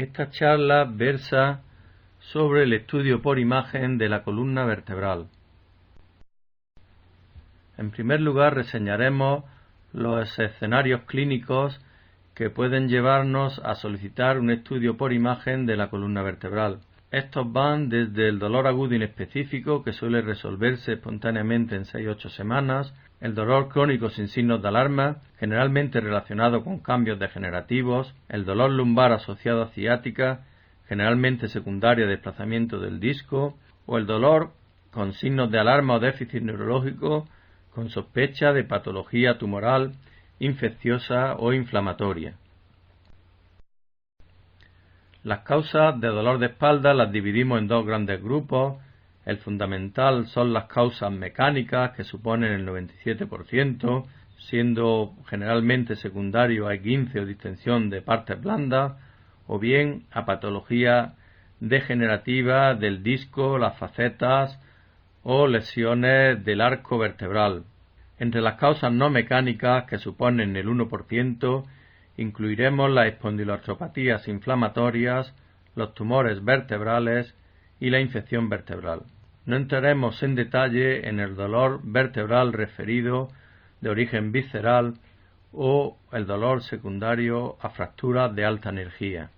Esta charla versa sobre el estudio por imagen de la columna vertebral. En primer lugar, reseñaremos los escenarios clínicos que pueden llevarnos a solicitar un estudio por imagen de la columna vertebral. Estos van desde el dolor agudo inespecífico, que suele resolverse espontáneamente en 6-8 semanas, el dolor crónico sin signos de alarma, generalmente relacionado con cambios degenerativos, el dolor lumbar asociado a ciática, generalmente secundario a desplazamiento del disco, o el dolor con signos de alarma o déficit neurológico con sospecha de patología tumoral, infecciosa o inflamatoria. Las causas de dolor de espalda las dividimos en dos grandes grupos. El fundamental son las causas mecánicas, que suponen el 97%, siendo generalmente secundario a esguince o distensión de partes blandas, o bien a patología degenerativa del disco, las facetas o lesiones del arco vertebral. Entre las causas no mecánicas, que suponen el 1%, incluiremos las espondiloartropatías inflamatorias, los tumores vertebrales y la infección vertebral. No entraremos en detalle en el dolor vertebral referido de origen visceral o el dolor secundario a fracturas de alta energía.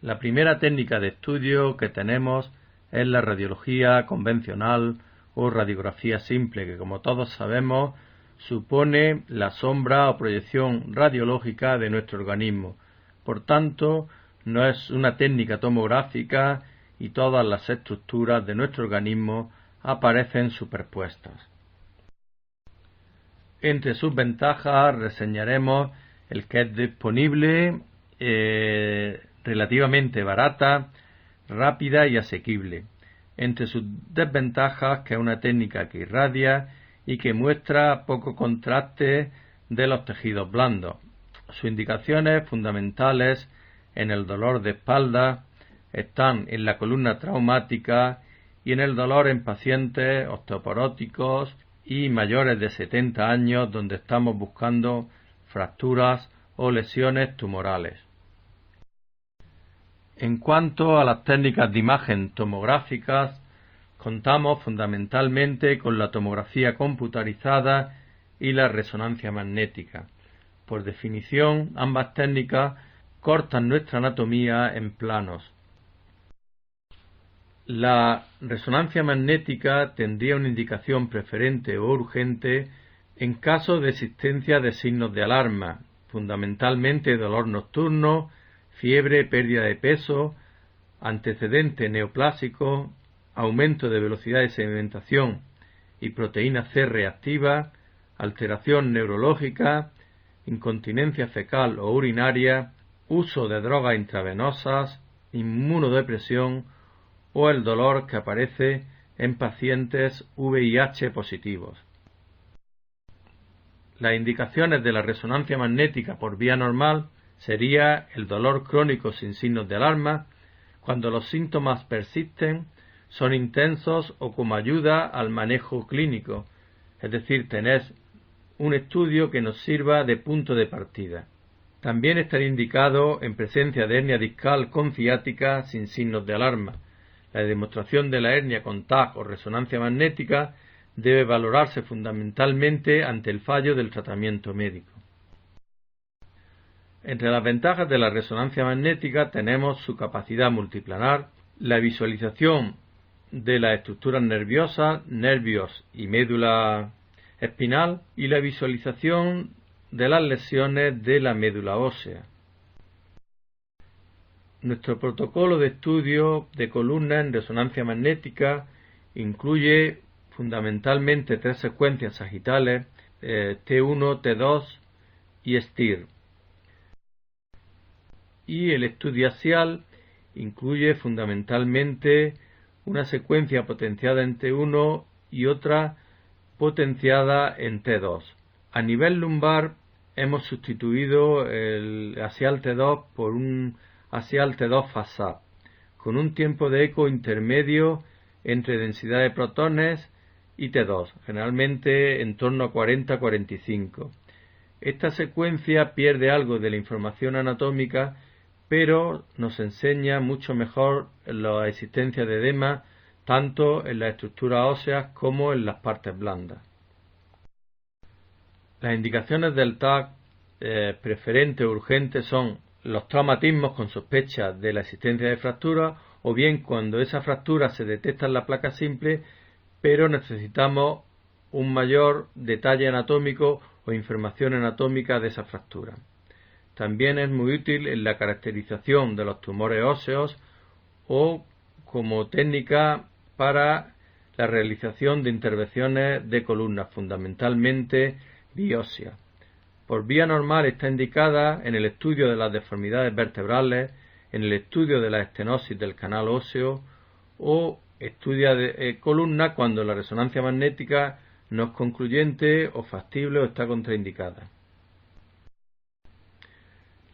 La primera técnica de estudio que tenemos es la radiología convencional o radiografía simple, que, como todos sabemos, supone la sombra o proyección radiológica de nuestro organismo. Por tanto, no es una técnica tomográfica y todas las estructuras de nuestro organismo aparecen superpuestas. Entre sus ventajas reseñaremos el que es disponible, relativamente barata, rápida y asequible. Entre sus desventajas, que es una técnica que irradia y que muestra poco contraste de los tejidos blandos. Sus indicaciones fundamentales en el dolor de espalda están en la columna traumática y en el dolor en pacientes osteoporóticos y mayores de 70 años, donde estamos buscando fracturas o lesiones tumorales. En cuanto a las técnicas de imagen tomográficas, contamos fundamentalmente con la tomografía computarizada y la resonancia magnética. Por definición, ambas técnicas cortan nuestra anatomía en planos. La resonancia magnética tendría una indicación preferente o urgente en caso de existencia de signos de alarma, fundamentalmente dolor nocturno, fiebre, pérdida de peso, antecedente neoplásico, aumento de velocidad de sedimentación y proteína C reactiva, alteración neurológica, incontinencia fecal o urinaria, uso de drogas intravenosas, inmunodepresión o el dolor que aparece en pacientes VIH positivos. Las indicaciones de la resonancia magnética por vía normal sería el dolor crónico sin signos de alarma, cuando los síntomas persisten, son intensos o como ayuda al manejo clínico, es decir, tener un estudio que nos sirva de punto de partida. También estaría indicado en presencia de hernia discal con ciática sin signos de alarma. La demostración de la hernia con TAC o resonancia magnética debe valorarse fundamentalmente ante el fallo del tratamiento médico. Entre las ventajas de la resonancia magnética tenemos su capacidad multiplanar, la visualización de las estructuras nerviosas, nervios y médula espinal, y la visualización de las lesiones de la médula ósea. Nuestro protocolo de estudio de columna en resonancia magnética incluye fundamentalmente 3 secuencias sagitales, T1, T2 y STIR. Y el estudio axial incluye fundamentalmente una secuencia potenciada en T1 y otra potenciada en T2. A nivel lumbar hemos sustituido el axial T2 por un axial T2 FASAP, con un tiempo de eco intermedio entre densidad de protones y T2, generalmente en torno a 40-45. Esta secuencia pierde algo de la información anatómica pero nos enseña mucho mejor la existencia de edema tanto en las estructuras óseas como en las partes blandas. Las indicaciones del TAC preferente o urgente son los traumatismos con sospecha de la existencia de fractura, o bien cuando esa fractura se detecta en la placa simple, pero necesitamos un mayor detalle anatómico o información anatómica de esa fractura. También es muy útil en la caracterización de los tumores óseos o como técnica para la realización de intervenciones de columna, fundamentalmente biopsia. Por vía normal está indicada en el estudio de las deformidades vertebrales, en el estudio de la estenosis del canal óseo o estudia de columna cuando la resonancia magnética no es concluyente o factible o está contraindicada.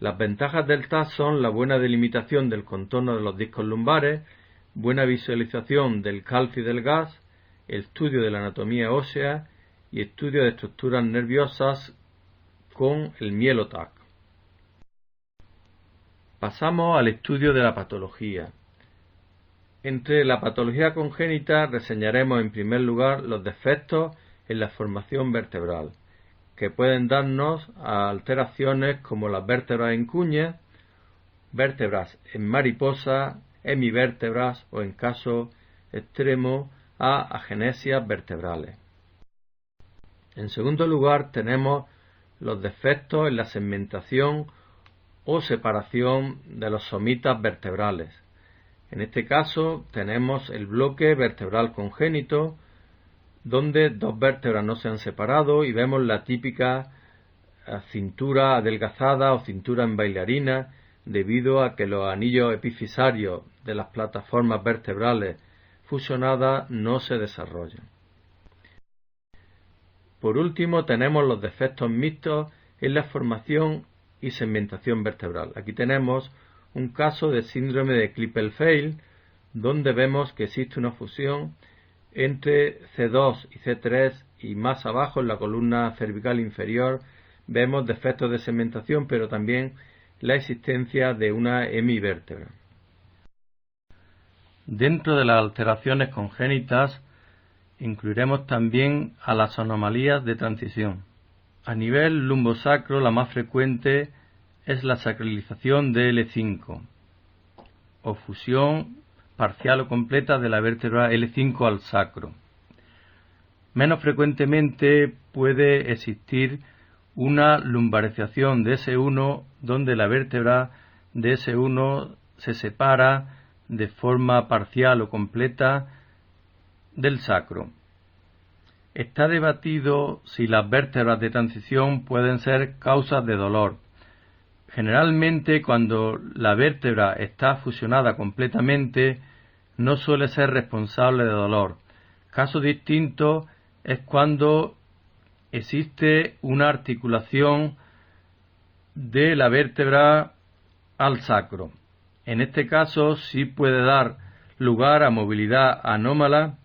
Las ventajas del TAC son la buena delimitación del contorno de los discos lumbares, buena visualización del calcio y del gas, el estudio de la anatomía ósea y estudio de estructuras nerviosas con el Mielotac. Pasamos al estudio de la patología. Entre la patología congénita reseñaremos en primer lugar los defectos en la formación vertebral, que pueden darnos a alteraciones como las vértebras en cuña, vértebras en mariposa, hemivértebras o en caso extremo a agenesias vertebrales. En segundo lugar tenemos los defectos en la segmentación o separación de los somitas vertebrales. En este caso tenemos el bloque vertebral congénito, donde dos vértebras no se han separado y vemos la típica cintura adelgazada o cintura en bailarina, debido a que los anillos epifisarios de las plataformas vertebrales fusionadas no se desarrollan. Por último tenemos los defectos mixtos en la formación y segmentación vertebral. Aquí tenemos un caso de síndrome de Klippel-Feil, donde vemos que existe una fusión entre C2 y C3 y más abajo en la columna cervical inferior vemos defectos de segmentación, pero también la existencia de una hemivértebra. Dentro de las alteraciones congénitas incluiremos también a las anomalías de transición. A nivel lumbosacro la más frecuente es la sacralización de L5 o fusión parcial o completa de la vértebra L5 al sacro. Menos frecuentemente puede existir una lumbarización de S1 donde la vértebra de S1 se separa de forma parcial o completa del sacro. Está debatido si las vértebras de transición pueden ser causas de dolor. Generalmente, cuando la vértebra está fusionada completamente, no suele ser responsable de dolor. Caso distinto es cuando existe una articulación de la vértebra al sacro. En este caso sí puede dar lugar a movilidad anómala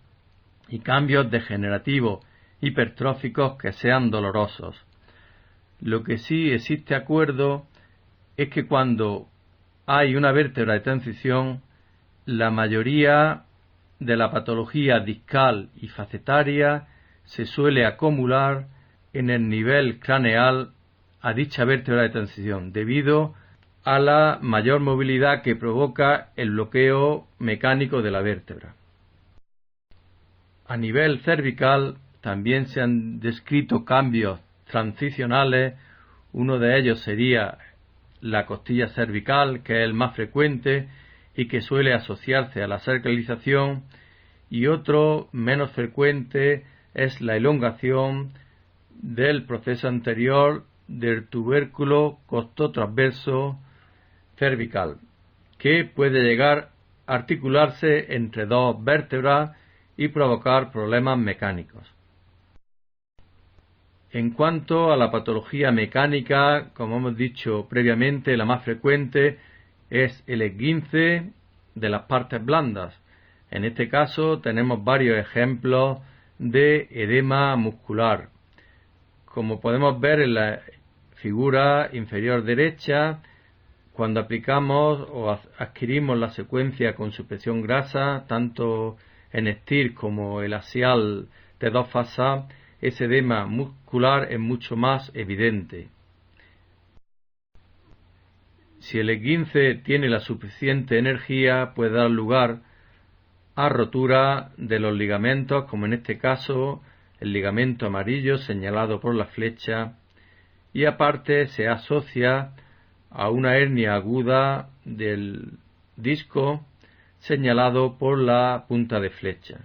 y cambios degenerativos hipertróficos que sean dolorosos. Lo que sí existe acuerdo es que cuando hay una vértebra de transición, la mayoría de la patología discal y facetaria se suele acumular en el nivel craneal a dicha vértebra de transición, debido a la mayor movilidad que provoca el bloqueo mecánico de la vértebra. A nivel cervical también se han descrito cambios transicionales. Uno de ellos sería la costilla cervical, que es el más frecuente y que suele asociarse a la sacralización, y otro menos frecuente es la elongación del proceso anterior del tubérculo costotransverso cervical, que puede llegar a articularse entre dos vértebras y provocar problemas mecánicos. En cuanto a la patología mecánica, como hemos dicho previamente, la más frecuente es el esguince de las partes blandas. En este caso tenemos varios ejemplos de edema muscular. Como podemos ver en la figura inferior derecha, Cuando aplicamos o adquirimos la secuencia con supresión grasa, tanto en STIR como el axial T2 FASA, ese edema muscular es mucho más evidente. Si el esguince tiene la suficiente energía, puede dar lugar a rotura de los ligamentos, como en este caso el ligamento amarillo señalado por la flecha, y aparte se asocia a una hernia aguda del disco señalado por la punta de flecha.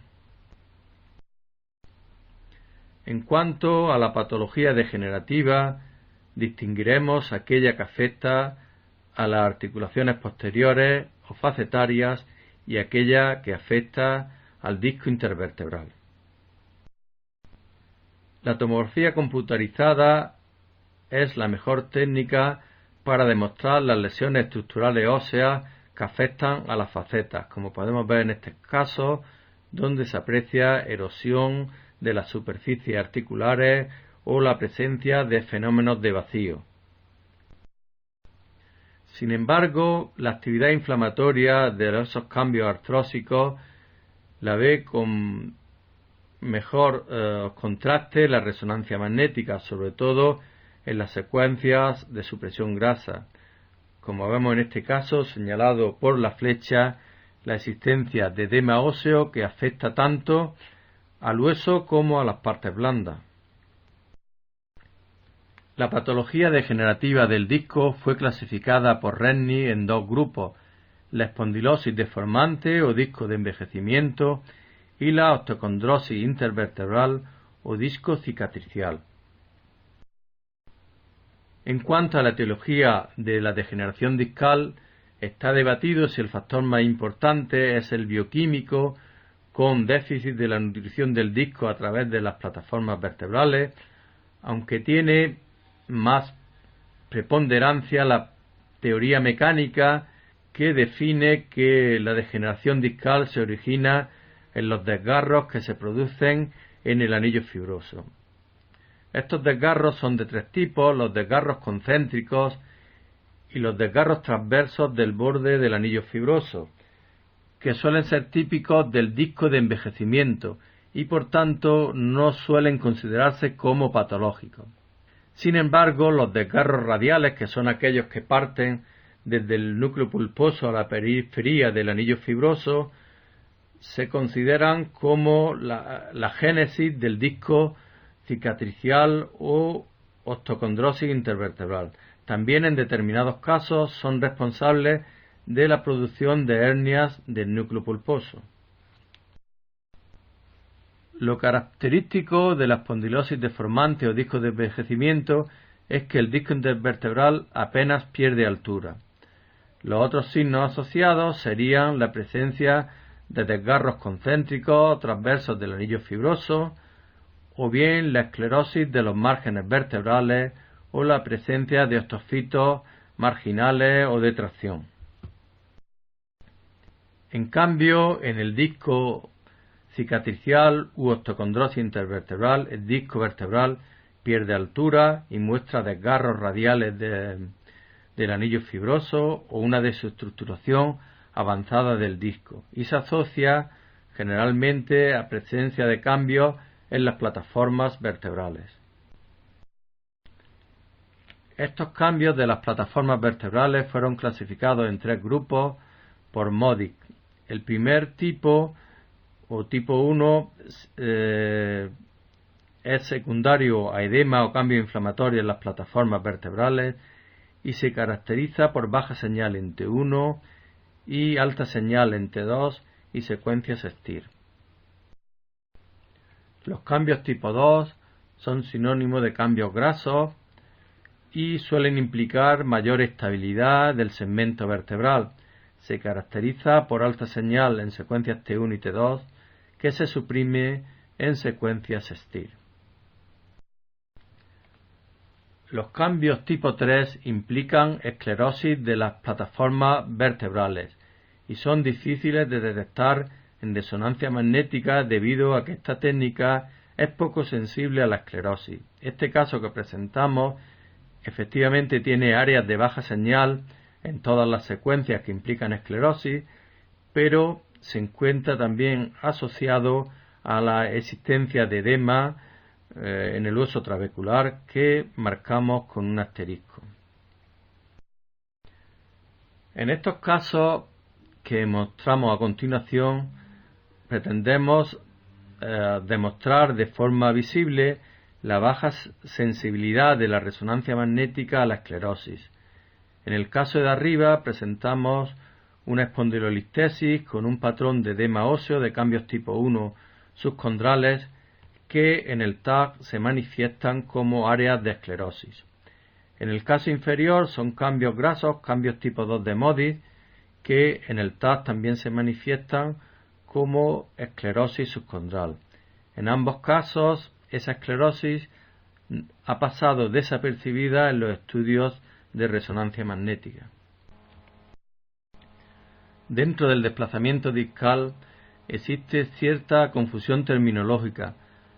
En cuanto a la patología degenerativa, distinguiremos aquella que afecta a las articulaciones posteriores o facetarias y aquella que afecta al disco intervertebral. La tomografía computarizada es la mejor técnica para demostrar las lesiones estructurales óseas que afectan a las facetas, como podemos ver en este caso, donde se aprecia erosión de las superficies articulares o la presencia de fenómenos de vacío. Sin embargo, la actividad inflamatoria de esos cambios artrósicos la ve con mejor contraste la resonancia magnética, sobre todo en las secuencias de supresión grasa. Como vemos en este caso, señalado por la flecha, la existencia de edema óseo que afecta tanto al hueso como a las partes blandas. La patología degenerativa del disco fue clasificada por Rennie en dos grupos: la espondilosis deformante o disco de envejecimiento y la osteocondrosis intervertebral o disco cicatricial. En cuanto a la etiología de la degeneración discal, está debatido si el factor más importante es el bioquímico, con déficit de la nutrición del disco a través de las plataformas vertebrales, aunque tiene más preponderancia la teoría mecánica, que define que la degeneración discal se origina en los desgarros que se producen en el anillo fibroso. Estos desgarros son de tres tipos: los desgarros concéntricos y los desgarros transversos del borde del anillo fibroso, que suelen ser típicos del disco de envejecimiento y por tanto no suelen considerarse como patológicos. Sin embargo, los desgarros radiales, que son aquellos que parten desde el núcleo pulposo a la periferia del anillo fibroso, se consideran como la génesis del disco cicatricial o osteocondrosis intervertebral. También en determinados casos son responsables de la producción de hernias del núcleo pulposo. Lo característico de la espondilosis deformante o disco de envejecimiento es que el disco intervertebral apenas pierde altura. Los otros signos asociados serían la presencia de desgarros concéntricos o transversos del anillo fibroso, o bien la esclerosis de los márgenes vertebrales o la presencia de osteofitos marginales o de tracción. En cambio, en el disco cicatricial u osteocondrosis intervertebral, el disco vertebral pierde altura y muestra desgarros radiales del anillo fibroso o una desestructuración avanzada del disco, y se asocia generalmente a presencia de cambios en las plataformas vertebrales. Estos cambios de las plataformas vertebrales fueron clasificados en tres grupos por Modic. El primer tipo, o tipo 1, es secundario a edema o cambio inflamatorio en las plataformas vertebrales y se caracteriza por baja señal en T1 y alta señal en T2 y secuencias STIR. Los cambios tipo 2 son sinónimo de cambios grasos y suelen implicar mayor estabilidad del segmento vertebral. Se caracteriza por alta señal en secuencias T1 y T2 que se suprime en secuencias STIR. Los cambios tipo 3 implican esclerosis de las plataformas vertebrales y son difíciles de detectar en resonancia magnética debido a que esta técnica es poco sensible a la esclerosis. Este caso que presentamos efectivamente tiene áreas de baja señal en todas las secuencias que implican esclerosis, pero se encuentra también asociado a la existencia de edema en el hueso trabecular que marcamos con un asterisco. En estos casos que mostramos a continuación, pretendemos demostrar de forma visible la baja sensibilidad de la resonancia magnética a la esclerosis. En el caso de arriba presentamos una espondilolistesis con un patrón de edema óseo de cambios tipo 1 subcondrales que en el TAC se manifiestan como áreas de esclerosis. En el caso inferior son cambios grasos, cambios tipo 2 de Modis, que en el TAC también se manifiestan como esclerosis subcondral. En ambos casos, esa esclerosis ha pasado desapercibida en los estudios de resonancia magnética. Dentro del desplazamiento discal existe cierta confusión terminológica,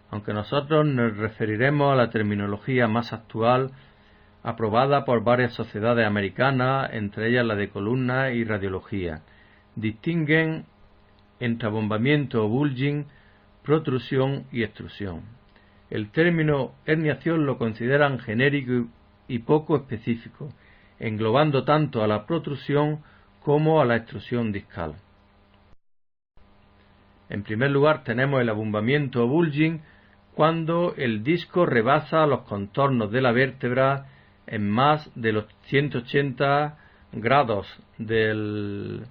aunque nosotros nos referiremos a la terminología más actual aprobada por varias sociedades americanas, entre ellas la de columna y radiología. Distinguen entre abombamiento o bulging, protrusión y extrusión. El término herniación lo consideran genérico y poco específico, englobando tanto a la protrusión como a la extrusión discal. En primer lugar tenemos el abombamiento o bulging, cuando el disco rebasa los contornos de la vértebra en más de los 180 grados del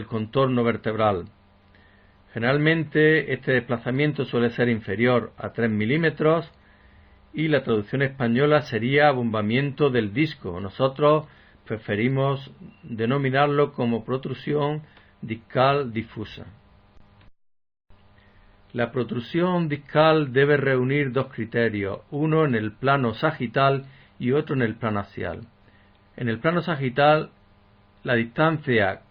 contorno vertebral. Generalmente este desplazamiento suele ser inferior a 3 milímetros y la traducción española sería abombamiento del disco. Nosotros preferimos denominarlo como protrusión discal difusa. La protrusión discal debe reunir dos criterios, uno en el plano sagital y otro en el plano axial. En el plano sagital, la distancia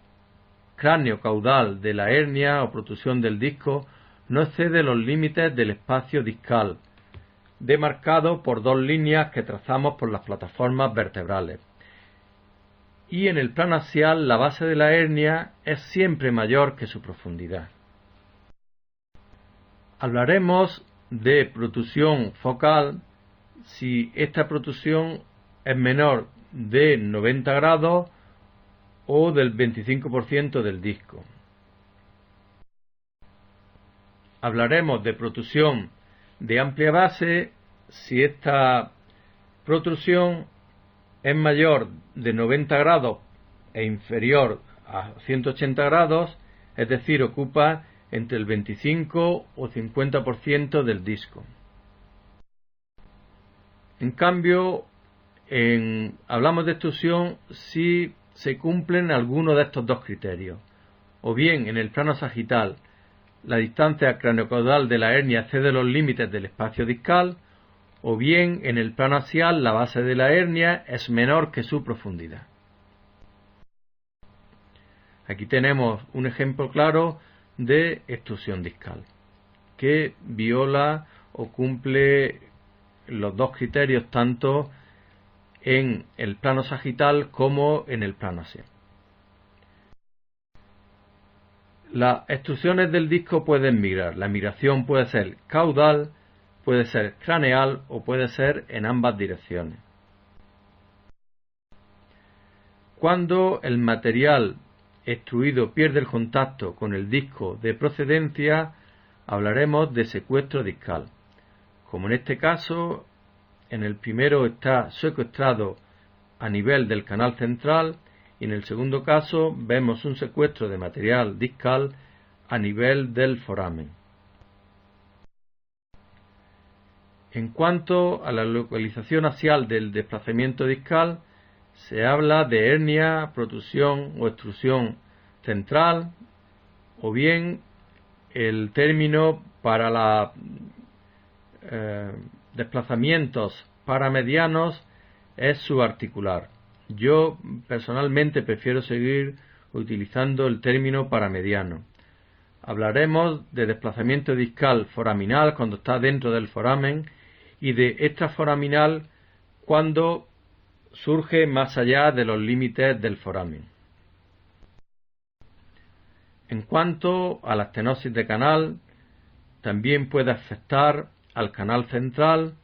cráneo-caudal de la hernia o protrusión del disco no excede los límites del espacio discal, demarcado por dos líneas que trazamos por las plataformas vertebrales. Y en el plano axial, la base de la hernia es siempre mayor que su profundidad. Hablaremos de protrusión focal si esta protrusión es menor de 90 grados o del 25% del disco. Hablaremos de protrusión de amplia base si esta protrusión es mayor de 90 grados e inferior a 180 grados, es decir, ocupa entre el 25 o 50% del disco. En cambio, hablamos de extrusión si se cumplen algunos de estos dos criterios. O bien, en el plano sagital, la distancia craneocaudal de la hernia excede los límites del espacio discal, o bien, en el plano axial, la base de la hernia es menor que su profundidad. Aquí tenemos un ejemplo claro de extrusión discal, que viola o cumple los dos criterios tanto en el plano sagital como en el plano axial. Las extrusiones del disco pueden migrar. La migración puede ser caudal, puede ser craneal o puede ser en ambas direcciones. Cuando el material extruido pierde el contacto con el disco de procedencia, hablaremos de secuestro discal. Como en este caso, en el primero está secuestrado a nivel del canal central y en el segundo caso vemos un secuestro de material discal a nivel del foramen. En cuanto a la localización axial del desplazamiento discal, se habla de hernia, protrusión o extrusión central, o bien el término para los desplazamientos paramedianos es subarticular. Yo personalmente prefiero seguir utilizando el término paramediano. Hablaremos de desplazamiento discal foraminal cuando está dentro del foramen y de extraforaminal cuando surge más allá de los límites del foramen. En cuanto a la estenosis de canal, también puede afectar al canal central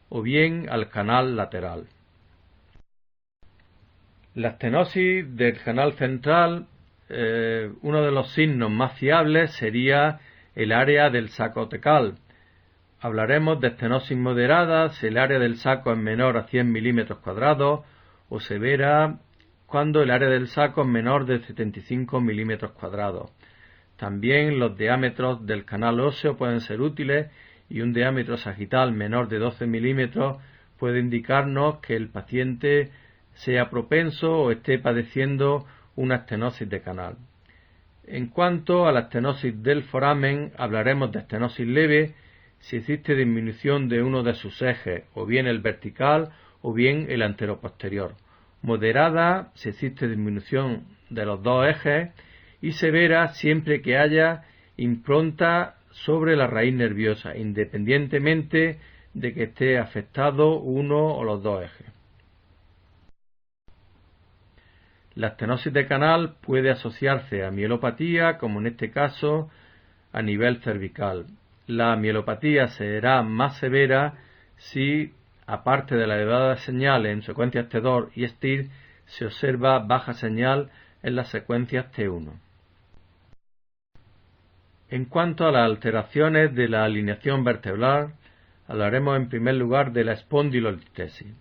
o bien al canal lateral. La estenosis del canal central, uno de los signos más fiables sería el área del saco tecal. Hablaremos de estenosis moderada si el área del saco es menor a 100 milímetros cuadrados o severa cuando el área del saco es menor de 75 milímetros cuadrados. También los diámetros del canal óseo pueden ser útiles y un diámetro sagital menor de 12 milímetros puede indicarnos que el paciente sea propenso o esté padeciendo una estenosis de canal. En cuanto a la estenosis del foramen, hablaremos de estenosis leve si existe disminución de uno de sus ejes, o bien el vertical o bien el anteroposterior. Moderada si existe disminución de los dos ejes y severa siempre que haya impronta sobre la raíz nerviosa, independientemente de que esté afectado uno o los dos ejes. La estenosis de canal puede asociarse a mielopatía, como en este caso a nivel cervical. La mielopatía será más severa si, aparte de la elevada señal en secuencias T2 y STIR, se observa baja señal en las secuencias T1. En cuanto a las alteraciones de la alineación vertebral, hablaremos en primer lugar de la espondilolistesis.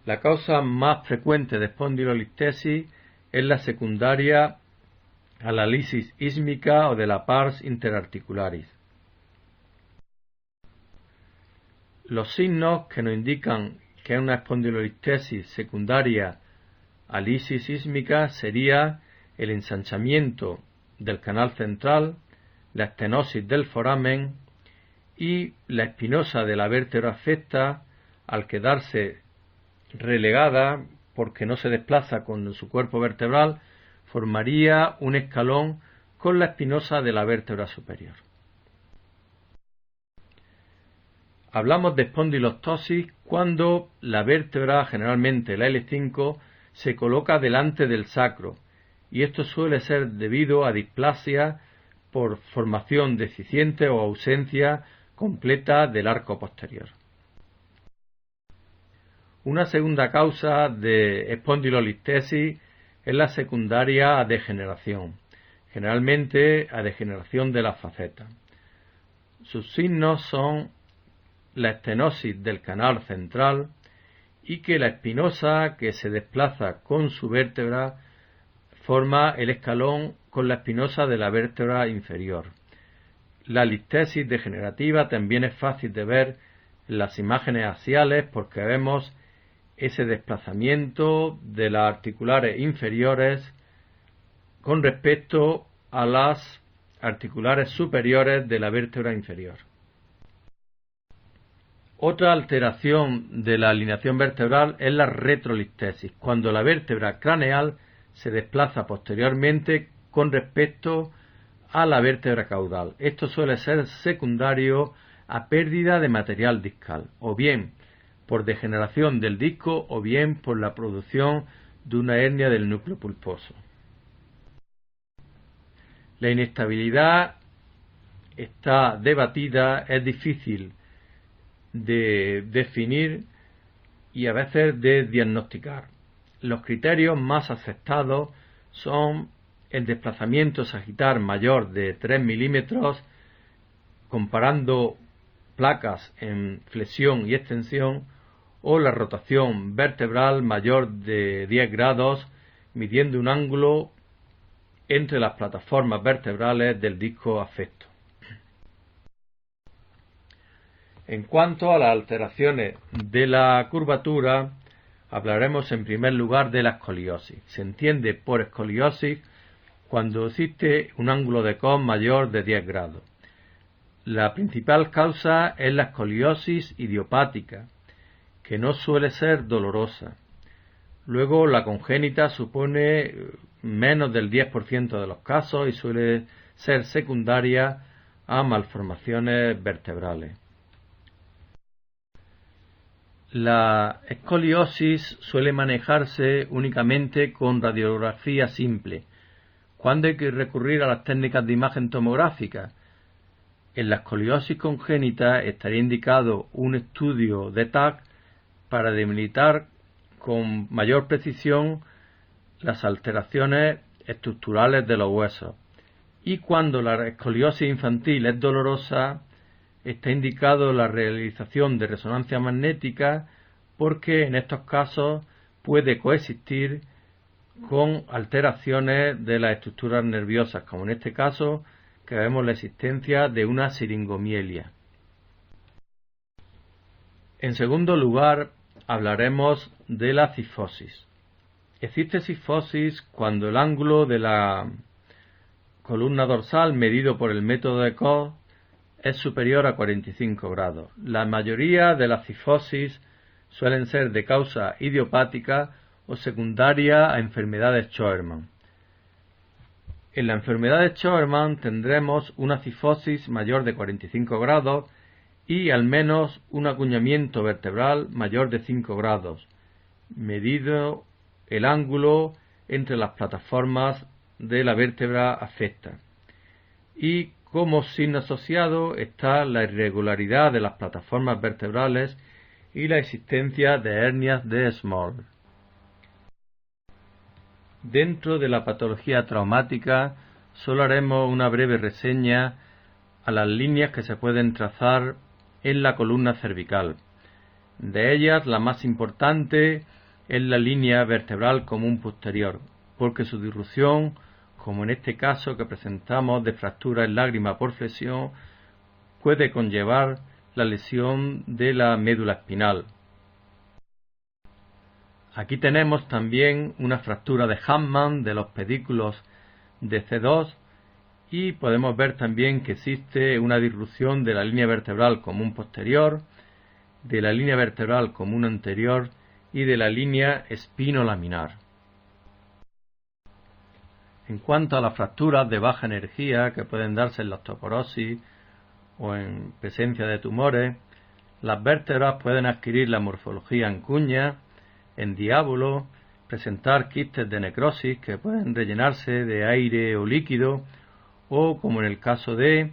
La causa más frecuente de espondilolistesis es la secundaria a la lisis ísmica o de la pars interarticularis. Los signos que nos indican que es una espondilolistesis secundaria a lisis ísmica sería el ensanchamiento del canal central, la estenosis del foramen y la espinosa de la vértebra afecta, al quedarse relegada porque no se desplaza con su cuerpo vertebral, formaría un escalón con la espinosa de la vértebra superior. Hablamos de espondilostosis cuando la vértebra, generalmente la L5, se coloca delante del sacro, y esto suele ser debido a displasia por formación deficiente o ausencia completa del arco posterior. Una segunda causa de espondilolistesis es la secundaria a degeneración, generalmente a degeneración de las facetas. Sus signos son la estenosis del canal central y que la espinosa que se desplaza con su vértebra forma el escalón con la espinosa de la vértebra inferior. La listesis degenerativa también es fácil de ver en las imágenes axiales porque vemos ese desplazamiento de las articulares inferiores con respecto a las articulares superiores de la vértebra inferior. Otra alteración de la alineación vertebral es la retrolistesis, cuando la vértebra craneal se desplaza posteriormente con respecto a la vértebra caudal. Esto suele ser secundario a pérdida de material discal, o bien por degeneración del disco o bien por la producción de una hernia del núcleo pulposo. La inestabilidad está debatida, es difícil de definir y a veces de diagnosticar. Los criterios más aceptados son el desplazamiento sagital mayor de 3 milímetros, comparando placas en flexión y extensión, o la rotación vertebral mayor de 10 grados, midiendo un ángulo entre las plataformas vertebrales del disco afecto. En cuanto a las alteraciones de la curvatura, hablaremos en primer lugar de la escoliosis. Se entiende por escoliosis cuando existe un ángulo de Cox mayor de 10 grados. La principal causa es la escoliosis idiopática, que no suele ser dolorosa. Luego, la congénita supone menos del 10% de los casos y suele ser secundaria a malformaciones vertebrales. La escoliosis suele manejarse únicamente con radiografía simple. ¿Cuándo hay que recurrir a las técnicas de imagen tomográfica? En la escoliosis congénita estaría indicado un estudio de TAC para delimitar con mayor precisión las alteraciones estructurales de los huesos. Y cuando la escoliosis infantil es dolorosa, está indicado la realización de resonancia magnética, porque en estos casos puede coexistir con alteraciones de las estructuras nerviosas, como en este caso que vemos la existencia de una siringomielia. En segundo lugar, hablaremos de la cifosis. Existe cifosis cuando el ángulo de la columna dorsal medido por el método de Koch es superior a 45 grados. La mayoría de las cifosis suelen ser de causa idiopática o secundaria a enfermedades Schoeman. En la enfermedad de Schoeman tendremos una cifosis mayor de 45 grados y al menos un acuñamiento vertebral mayor de 5 grados, medido el ángulo entre las plataformas de la vértebra afecta. Y como signo asociado está la irregularidad de las plataformas vertebrales y la existencia de hernias de Small. Dentro de la patología traumática solo haremos una breve reseña a las líneas que se pueden trazar en la columna cervical. De ellas, la más importante es la línea vertebral común posterior, porque su disrupción, como en este caso que presentamos de fractura en lágrima por flexión, puede conllevar la lesión de la médula espinal. Aquí tenemos también una fractura de Hartmann de los pedículos de C2 y podemos ver también que existe una disrupción de la línea vertebral común posterior, de la línea vertebral común anterior y de la línea espinolaminar. En cuanto a las fracturas de baja energía que pueden darse en la osteoporosis o en presencia de tumores, las vértebras pueden adquirir la morfología en cuña, en diábulo, presentar quistes de necrosis que pueden rellenarse de aire o líquido, o, como en el caso de,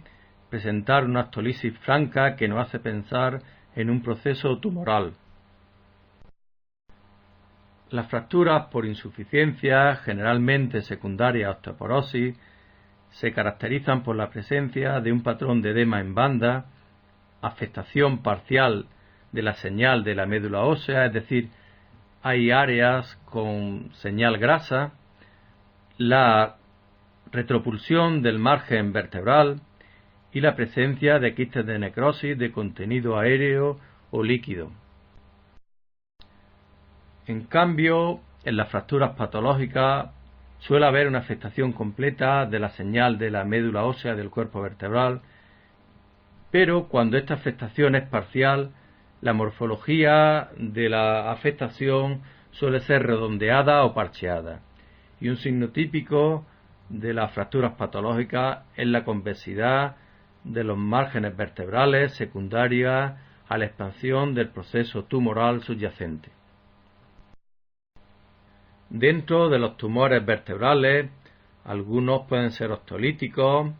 presentar una ostolisis franca que nos hace pensar en un proceso tumoral. Las fracturas por insuficiencia, generalmente secundaria a osteoporosis, se caracterizan por la presencia de un patrón de edema en banda, afectación parcial de la señal de la médula ósea, es decir, hay áreas con señal grasa, la retropulsión del margen vertebral y la presencia de quistes de necrosis de contenido aéreo o líquido. En cambio, en las fracturas patológicas suele haber una afectación completa de la señal de la médula ósea del cuerpo vertebral, pero cuando esta afectación es parcial, la morfología de la afectación suele ser redondeada o parcheada, y un signo típico de las fracturas patológicas es la convexidad de los márgenes vertebrales secundaria a la expansión del proceso tumoral subyacente. Dentro de los tumores vertebrales, algunos pueden ser ostolíticos,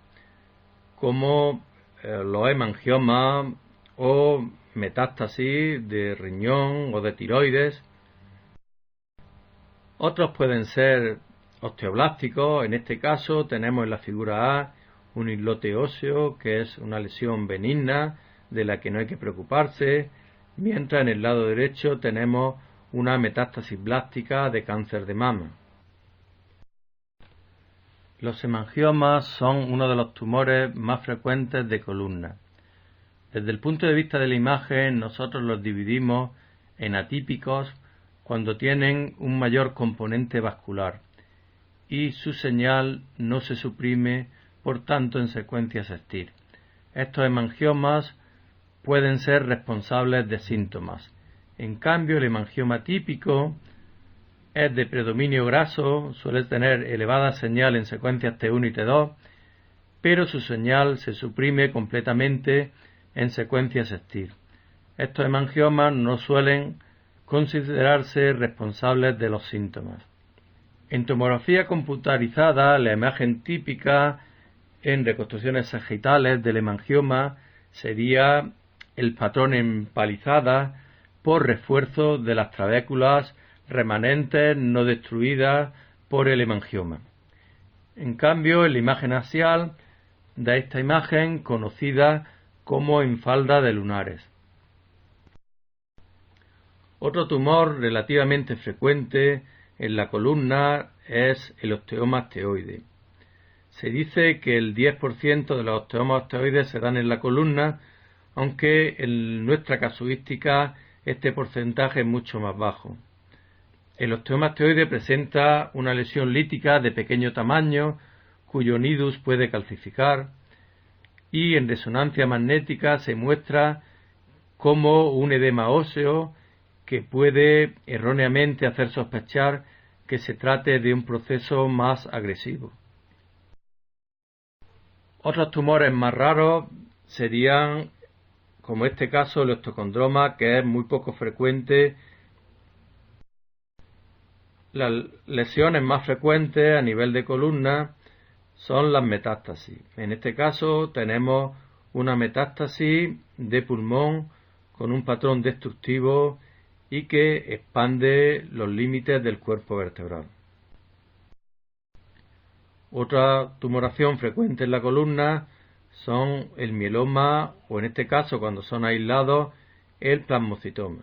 como los hemangiomas o metástasis de riñón o de tiroides. Otros pueden ser osteoblásticos. En este caso tenemos en la figura A un islote óseo, que es una lesión benigna de la que no hay que preocuparse, mientras en el lado derecho tenemos una metástasis blástica de cáncer de mama. Los hemangiomas son uno de los tumores más frecuentes de columna. Desde el punto de vista de la imagen, nosotros los dividimos en atípicos cuando tienen un mayor componente vascular y su señal no se suprime, por tanto, en secuencia STIR. Estos hemangiomas pueden ser responsables de síntomas. En cambio, el hemangioma típico es de predominio graso, suele tener elevada señal en secuencias T1 y T2, pero su señal se suprime completamente en secuencias STIR. estos hemangiomas no suelen considerarse responsables de los síntomas. En tomografía computarizada, la imagen típica en reconstrucciones sagitales del hemangioma sería el patrón empalizada por refuerzo de las trabéculas remanentes no destruidas por el hemangioma. En cambio, en la imagen axial da esta imagen conocida como enfalda de lunares. Otro tumor relativamente frecuente en la columna es el osteoma osteoide. Se dice que el 10% de los osteomas osteoides se dan en la columna, aunque en nuestra casuística este porcentaje es mucho más bajo. El osteoma osteoide presenta una lesión lítica de pequeño tamaño, cuyo nidus puede calcificar, y en resonancia magnética se muestra como un edema óseo que puede erróneamente hacer sospechar que se trate de un proceso más agresivo. Otros tumores más raros serían, como este caso, el osteocondroma, que es muy poco frecuente. Las lesiones más frecuentes a nivel de columna son las metástasis. En este caso tenemos una metástasis de pulmón con un patrón destructivo y que expande los límites del cuerpo vertebral. Otra tumoración frecuente en la columna son el mieloma o, en este caso, cuando son aislados, el plasmocitoma.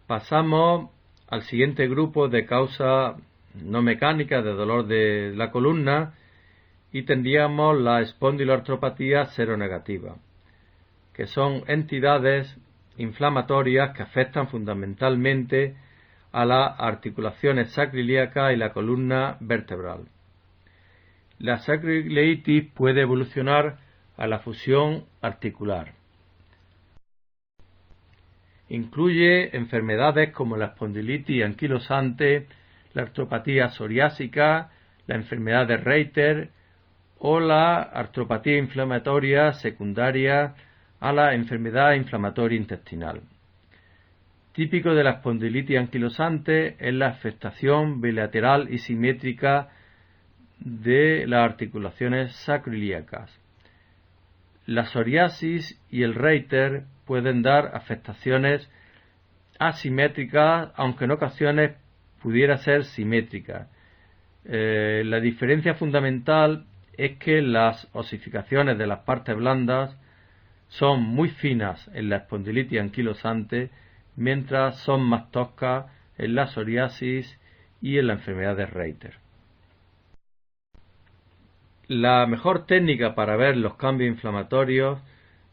Pasamos al siguiente grupo de causas no mecánicas de dolor de la columna y tendríamos la espondiloartropatía seronegativa, que son entidades inflamatorias que afectan fundamentalmente a las articulaciones sacroiliacas y la columna vertebral. La sacroileitis puede evolucionar a la fusión articular. Incluye enfermedades como la espondilitis anquilosante, la artropatía psoriásica, la enfermedad de Reiter o la artropatía inflamatoria secundaria a la enfermedad inflamatoria intestinal. Típico de la espondilitis anquilosante es la afectación bilateral y simétrica de las articulaciones sacroiliacas. La psoriasis y el Reiter pueden dar afectaciones asimétricas, aunque en ocasiones pudiera ser simétrica. La diferencia fundamental es que las osificaciones de las partes blandas son muy finas en la espondilitis anquilosante, mientras son más toscas en la psoriasis y en la enfermedad de Reiter. La mejor técnica para ver los cambios inflamatorios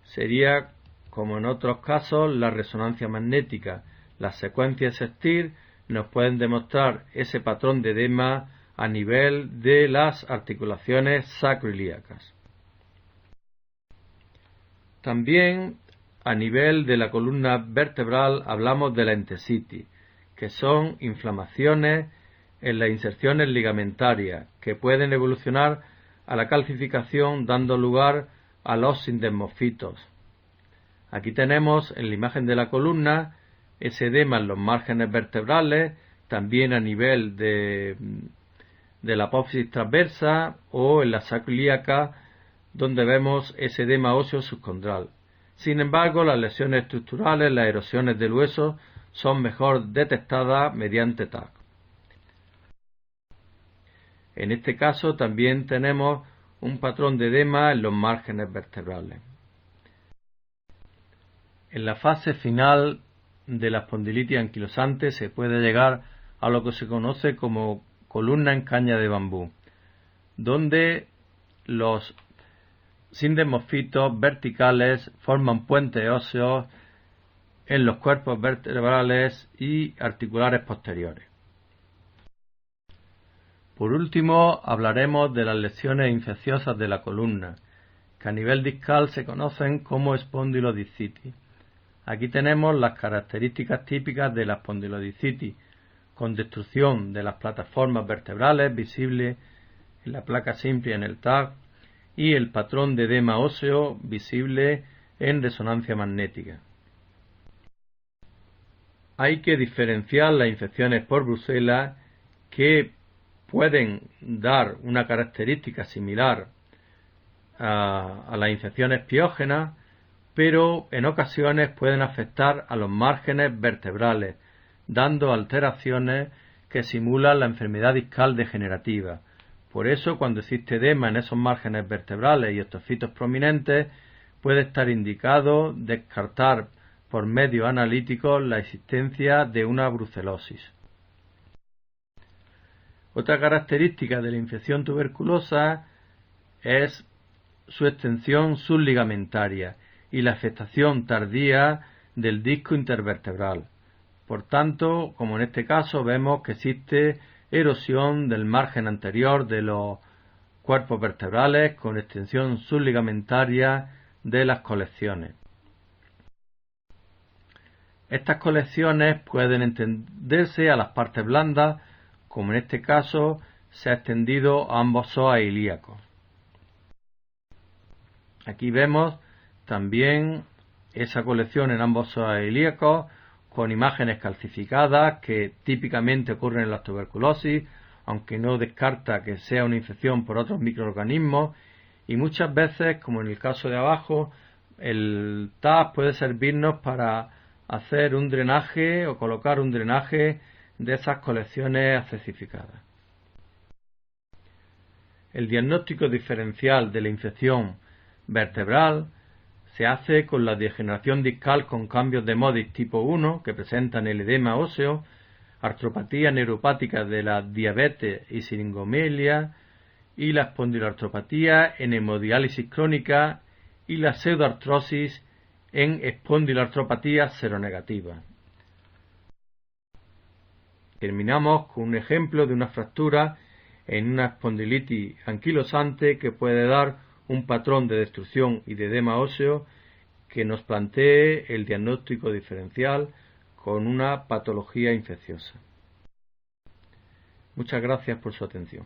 sería, como en otros casos, la resonancia magnética. Las secuencias STIR nos pueden demostrar ese patrón de edema a nivel de las articulaciones sacroiliacas. También a nivel de la columna vertebral hablamos de la entesitis, que son inflamaciones en las inserciones ligamentarias que pueden evolucionar a la calcificación dando lugar a los sindesmofitos. Aquí tenemos en la imagen de la columna ese edema en los márgenes vertebrales, también a nivel de la apófisis transversa o en la sacroiliaca, donde vemos ese edema óseo subcondral. Sin embargo, las lesiones estructurales, las erosiones del hueso, son mejor detectadas mediante TAC. En este caso también tenemos un patrón de edema en los márgenes vertebrales. En la fase final de la espondilitis anquilosante se puede llegar a lo que se conoce como columna en caña de bambú, donde los sindesmofitos verticales forman puentes óseos en los cuerpos vertebrales y articulares posteriores. Por último, hablaremos de las lesiones infecciosas de la columna, que a nivel discal se conocen como espondilodiscitis. Aquí tenemos las características típicas de la espondilodiscitis, con destrucción de las plataformas vertebrales visible en la placa simple y en el TAC, y el patrón de edema óseo visible en resonancia magnética. Hay que diferenciar las infecciones por brucela, que pueden dar una característica similar a las infecciones piógenas, pero en ocasiones pueden afectar a los márgenes vertebrales, dando alteraciones que simulan la enfermedad discal degenerativa. Por eso, cuando existe edema en esos márgenes vertebrales y osteocitos prominentes, puede estar indicado descartar por medios analíticos la existencia de una brucelosis. Otra característica de la infección tuberculosa es su extensión subligamentaria y la afectación tardía del disco intervertebral. Por tanto, como en este caso, vemos que existe erosión del margen anterior de los cuerpos vertebrales con extensión subligamentaria de las colecciones. Estas colecciones pueden extenderse a las partes blandas, como en este caso se ha extendido a ambos psoas ilíacos. Aquí vemos también esa colección en ambos psoas ilíacos con imágenes calcificadas que típicamente ocurren en la tuberculosis, aunque no descarta que sea una infección por otros microorganismos, y muchas veces, como en el caso de abajo, el TAP puede servirnos para hacer un drenaje o colocar un drenaje de esas colecciones accesificadas. El diagnóstico diferencial de la infección vertebral se hace con la degeneración discal con cambios de Modis tipo 1 que presentan el edema óseo, artropatía neuropática de la diabetes y siringomelia, y la espondiloartropatía en hemodiálisis crónica y la pseudoartrosis en espondiloartropatía seronegativa. Terminamos con un ejemplo de una fractura en una espondilitis anquilosante que puede dar un patrón de destrucción y de edema óseo que nos plantee el diagnóstico diferencial con una patología infecciosa. Muchas gracias por su atención.